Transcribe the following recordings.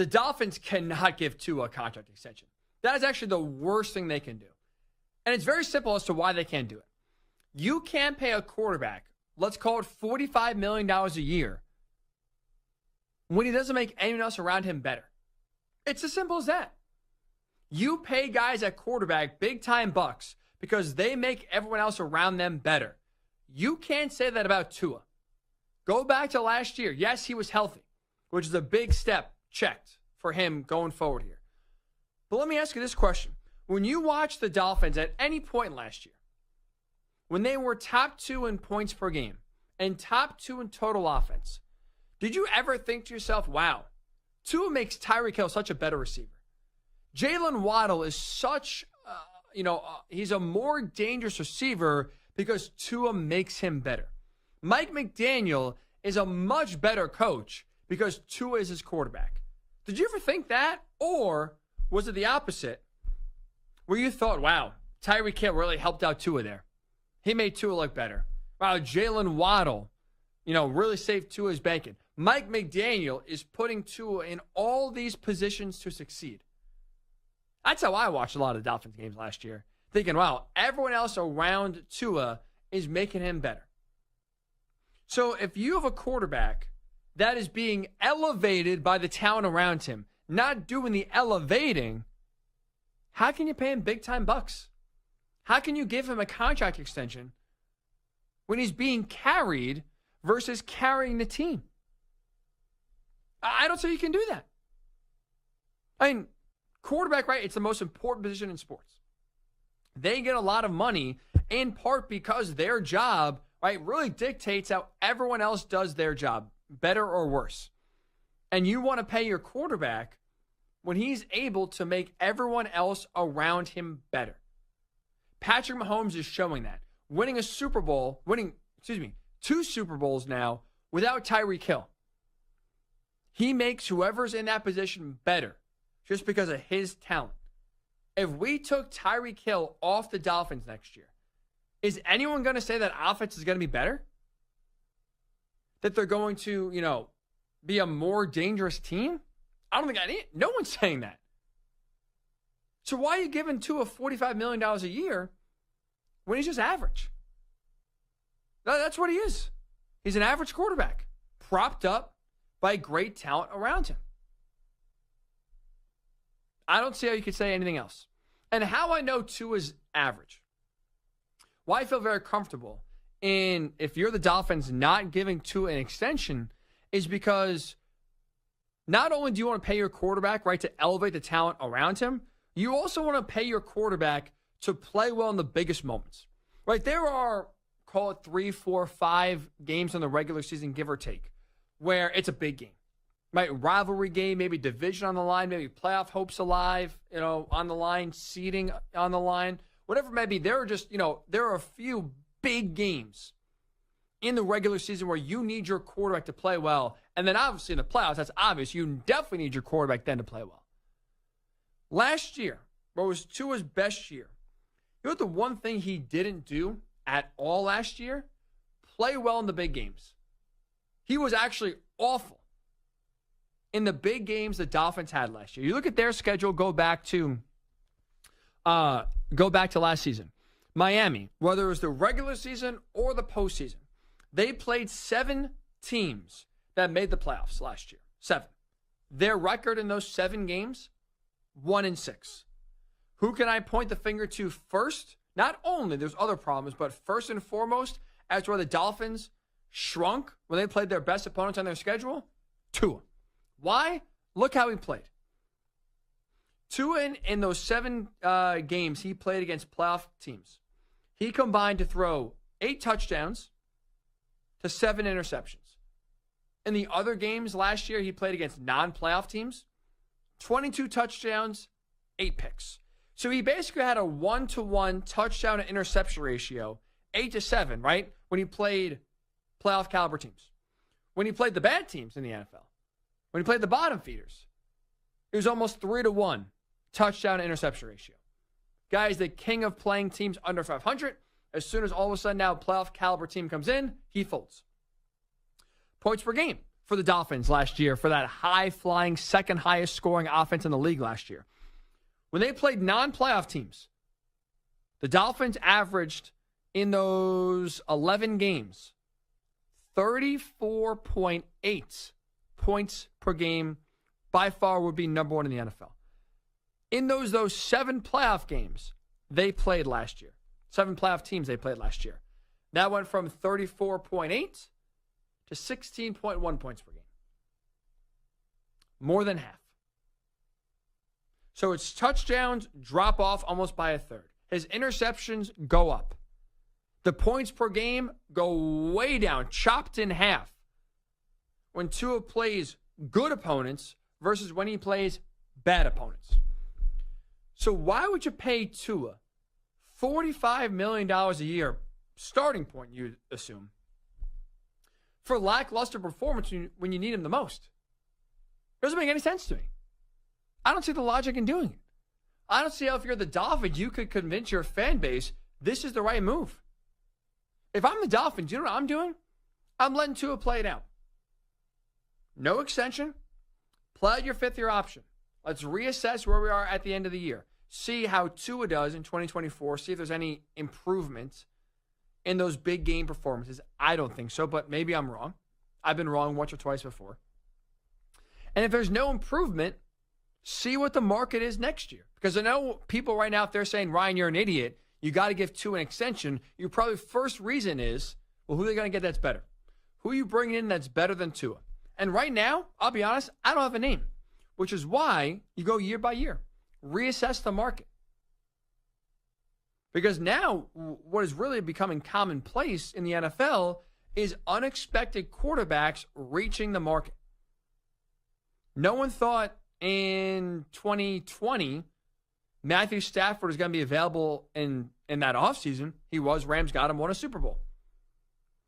the Dolphins cannot give Tua a contract extension. That is actually the worst thing they can do. And it's very simple as to why they can't do it. You can't pay a quarterback, let's call it $45 million a year, when he doesn't make anyone else around him better. It's as simple as that. You pay guys at quarterback big-time bucks because they make everyone else around them better. You can't say that about Tua. Go back to last year. Yes, he was healthy, which is a big step checked for him going forward here. But let me ask you this question. When you watch the Dolphins at any point last year, when they were top 2 in points per game and top 2 in total offense, did you ever think to yourself, wow, Tua makes Tyreek Hill such a better receiver? Jalen Waddle is such, he's a more dangerous receiver because Tua makes him better. Mike McDaniel is a much better coach because Tua is his quarterback. Did you ever think that? Or was it the opposite, where you thought, wow, Tyreek Hill really helped out Tua there? He made Tua look better. Wow, Jalen Waddle, really saved Tua's banking. Mike McDaniel is putting Tua in all these positions to succeed. That's how I watched a lot of the Dolphins games last year, thinking, wow, everyone else around Tua is making him better. So if you have a quarterback that is being elevated by the talent around him, not doing the elevating, how can you pay him big-time bucks? How can you give him a contract extension when he's being carried versus carrying the team? I don't see you can do that. I mean, quarterback, right? It's the most important position in sports. They get a lot of money in part because their job, right, really dictates how everyone else does their job, better or worse. And you want to pay your quarterback when he's able to make everyone else around him better. Patrick Mahomes is showing that. Winning 2 Super Bowls now without Tyreek Hill. He makes whoever's in that position better just because of his talent. If we took Tyreek Hill off the Dolphins next year, is anyone going to say that offense is going to be better? That they're going to, be a more dangerous team? I don't think no one's saying that. So why are you giving Tua $45 million a year when he's just average? That's what he is. He's an average quarterback, propped up by great talent around him. I don't see how you could say anything else. And how I know Tua's average, why I feel very comfortable in, if you're the Dolphins, not giving Tua an extension is because not only do you want to pay your quarterback, right, to elevate the talent around him, you also want to pay your quarterback to play well in the biggest moments. Right? There are, call it 3, 4, 5 games in the regular season, give or take, where it's a big game. Right? Rivalry game, maybe division on the line, maybe playoff hopes alive, on the line, seeding on the line, whatever it may be. There are just, there are a few big games in the regular season where you need your quarterback to play well. And then obviously in the playoffs, that's obvious. You definitely need your quarterback then to play well. Last year, what was Tua's best year, you know what the one thing he didn't do at all last year? Play well in the big games. He was actually awful in the big games the Dolphins had last year. You look at their schedule, go back to last season. Miami, whether it was the regular season or the postseason, they played 7 teams that made the playoffs last year. 7. Their record in those 7 games, 1-6. Who can I point the finger to first? Not only there's other problems, but first and foremost, as to where the Dolphins shrunk when they played their best opponents on their schedule, Tua. Why? Look how he played. Tua in those 7 games he played against playoff teams, he combined to throw 8 touchdowns to 7 interceptions. In the other games last year he played against non-playoff teams, 22 touchdowns, 8 picks. So he basically had a 1-to-1 touchdown to interception ratio, 8-7, right? When he played playoff caliber teams. When he played the bad teams in the NFL, when he played the bottom feeders, it was almost 3-to-1 touchdown to interception ratio. Guy is the king of playing teams under 500. As soon as all of a sudden now a playoff caliber team comes in, he folds. Points per game, for the Dolphins last year, for that high-flying, second highest scoring offense in the league last year. When they played non-playoff teams, the Dolphins averaged in those 11 games 34.8 points per game. By far would be number one in the NFL. In those 7 playoff games they played last year, 7 playoff teams they played last year, that went from 34.8 to 16.1 points per game. More than half. So its touchdowns drop off almost by a third. His interceptions go up. The points per game go way down, chopped in half. When Tua plays good opponents versus when he plays bad opponents. So why would you pay Tua $45 million a year, starting point, you'd assume, for lackluster performance when you need him the most? Doesn't make any sense to me. I don't see the logic in doing it. I don't see how, if you're the Dolphins, you could convince your fan base this is the right move. If I'm the Dolphins, you know what I'm doing? I'm letting Tua play it out. No extension. Play out your fifth-year option. Let's reassess where we are at the end of the year. See how Tua does in 2024. See if there's any improvement in those big game performances. I don't think so, but maybe I'm wrong. I've been wrong once or twice before. And if there's no improvement, see what the market is next year. Because I know people right now, if they're saying, Ryan, you're an idiot, you got to give Tua an extension, your probably first reason is, well, who are they going to get that's better? Who are you bringing in that's better than Tua? And right now, I'll be honest, I don't have a name, which is why you go year by year. Reassess the market. Because now what is really becoming commonplace in the NFL is unexpected quarterbacks reaching the market. No one thought in 2020 Matthew Stafford was going to be available in that offseason. He was. Rams got him, won a Super Bowl.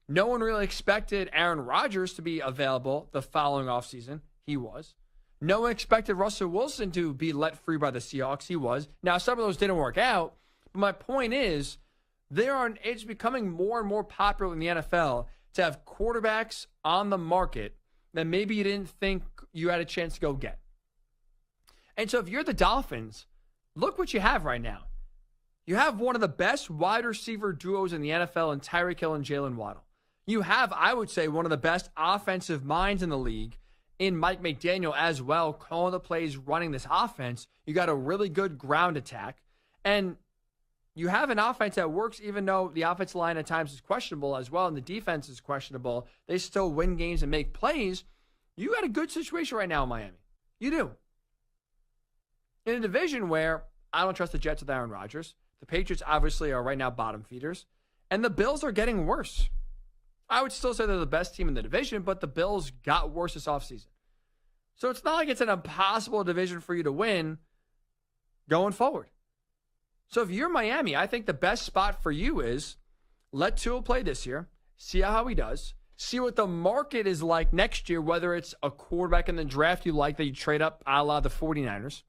No one really expected Aaron Rodgers to be available the following offseason. He was. No one expected Russell Wilson to be let free by the Seahawks. He was. Now, some of those didn't work out. But my point is, it's becoming more and more popular in the NFL to have quarterbacks on the market that maybe you didn't think you had a chance to go get. And so if you're the Dolphins, look what you have right now. You have one of the best wide receiver duos in the NFL in Tyreek Hill and Jalen Waddle. You have, I would say, one of the best offensive minds in the league in Mike McDaniel as well, calling the plays, running this offense. You got a really good ground attack. And you have an offense that works even though the offensive line at times is questionable as well and the defense is questionable. They still win games and make plays. You got a good situation right now in Miami. You do. In a division where I don't trust the Jets with Aaron Rodgers. The Patriots obviously are right now bottom feeders. And the Bills are getting worse. I would still say they're the best team in the division, but the Bills got worse this offseason. So it's not like it's an impossible division for you to win going forward. So if you're Miami, I think the best spot for you is let Tua play this year, see how he does, see what the market is like next year, whether it's a quarterback in the draft you like that you trade up a la the 49ers,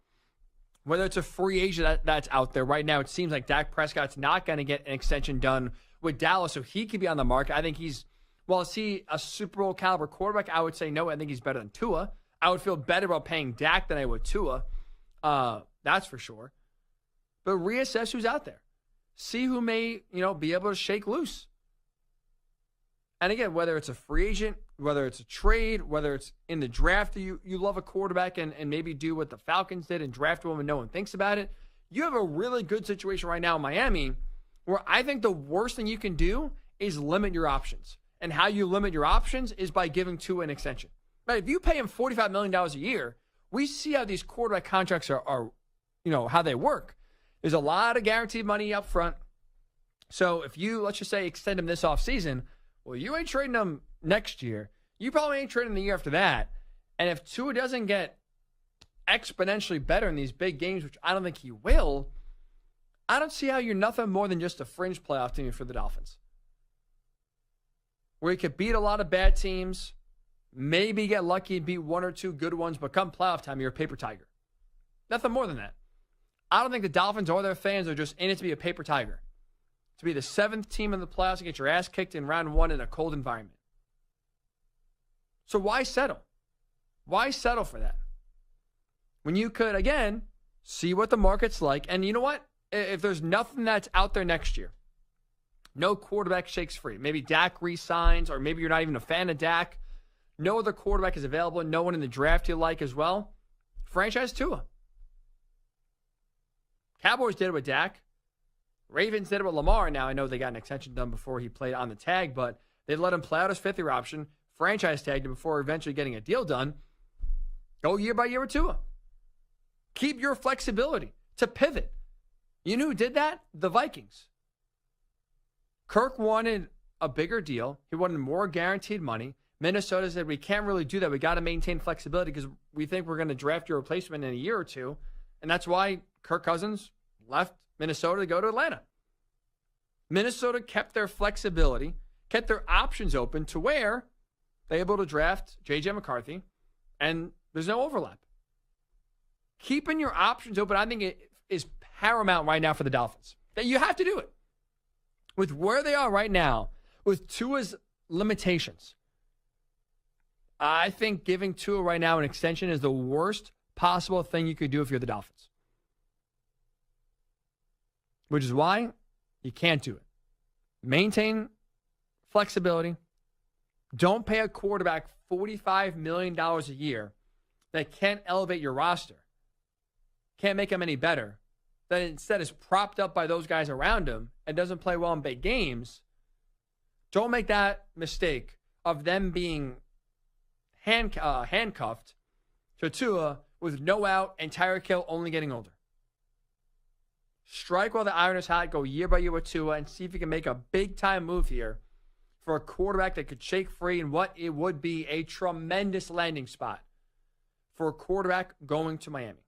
whether it's a free agent that's out there. Right now, it seems like Dak Prescott's not going to get an extension done with Dallas, so he could be on the market. I think is he a Super Bowl caliber quarterback? I would say no. I think he's better than Tua. I would feel better about paying Dak than I would Tua. That's for sure. But reassess who's out there. See who may, be able to shake loose. And again, whether it's a free agent, whether it's a trade, whether it's in the draft, you love a quarterback and maybe do what the Falcons did and draft one when no one thinks about it. You have a really good situation right now in Miami where I think the worst thing you can do is limit your options. And how you limit your options is by giving Tua an extension. Right? If you pay him $45 million a year, we see how these quarterback contracts are how they work. There's a lot of guaranteed money up front. So if you, let's just say, extend him this offseason, well, you ain't trading him next year. You probably ain't trading the year after that. And if Tua doesn't get exponentially better in these big games, which I don't think he will, I don't see how you're nothing more than just a fringe playoff team for the Dolphins. Where you could beat a lot of bad teams, maybe get lucky and beat one or two good ones, but come playoff time, you're a paper tiger. Nothing more than that. I don't think the Dolphins or their fans are just in it to be a paper tiger. To be the 7th team in the playoffs and get your ass kicked in round 1 in a cold environment. So why settle? Why settle for that? When you could, again, see what the market's like. And you know what? If there's nothing that's out there next year, no quarterback shakes free. Maybe Dak re-signs, or maybe you're not even a fan of Dak. No other quarterback is available. No one in the draft you like as well. Franchise Tua. Cowboys did it with Dak. Ravens did it with Lamar. Now, I know they got an extension done before he played on the tag, but they let him play out his fifth-year option, franchise tagged him before eventually getting a deal done. Go year by year with Tua. Keep your flexibility to pivot. You know who did that? The Vikings. Kirk wanted a bigger deal. He wanted more guaranteed money. Minnesota said, we can't really do that. We got to maintain flexibility because we think we're going to draft your replacement in a year or two. And that's why Kirk Cousins left Minnesota to go to Atlanta. Minnesota kept their flexibility, kept their options open to where they're able to draft J.J. McCarthy, and there's no overlap. Keeping your options open, I think it is paramount right now for the Dolphins. That you have to do it. With where they are right now, with Tua's limitations, I think giving Tua right now an extension is the worst possible thing you could do if you're the Dolphins. Which is why you can't do it. Maintain flexibility. Don't pay a quarterback $45 million a year that can't elevate your roster, can't make him any better, that instead is propped up by those guys around him and doesn't play well in big games. Don't make that mistake of them being handcuffed to Tua with no out and Tyreek Hill only getting older. Strike while the iron is hot, go year by year with Tua, and see if you can make a big-time move here for a quarterback that could shake free in what it would be a tremendous landing spot for a quarterback going to Miami.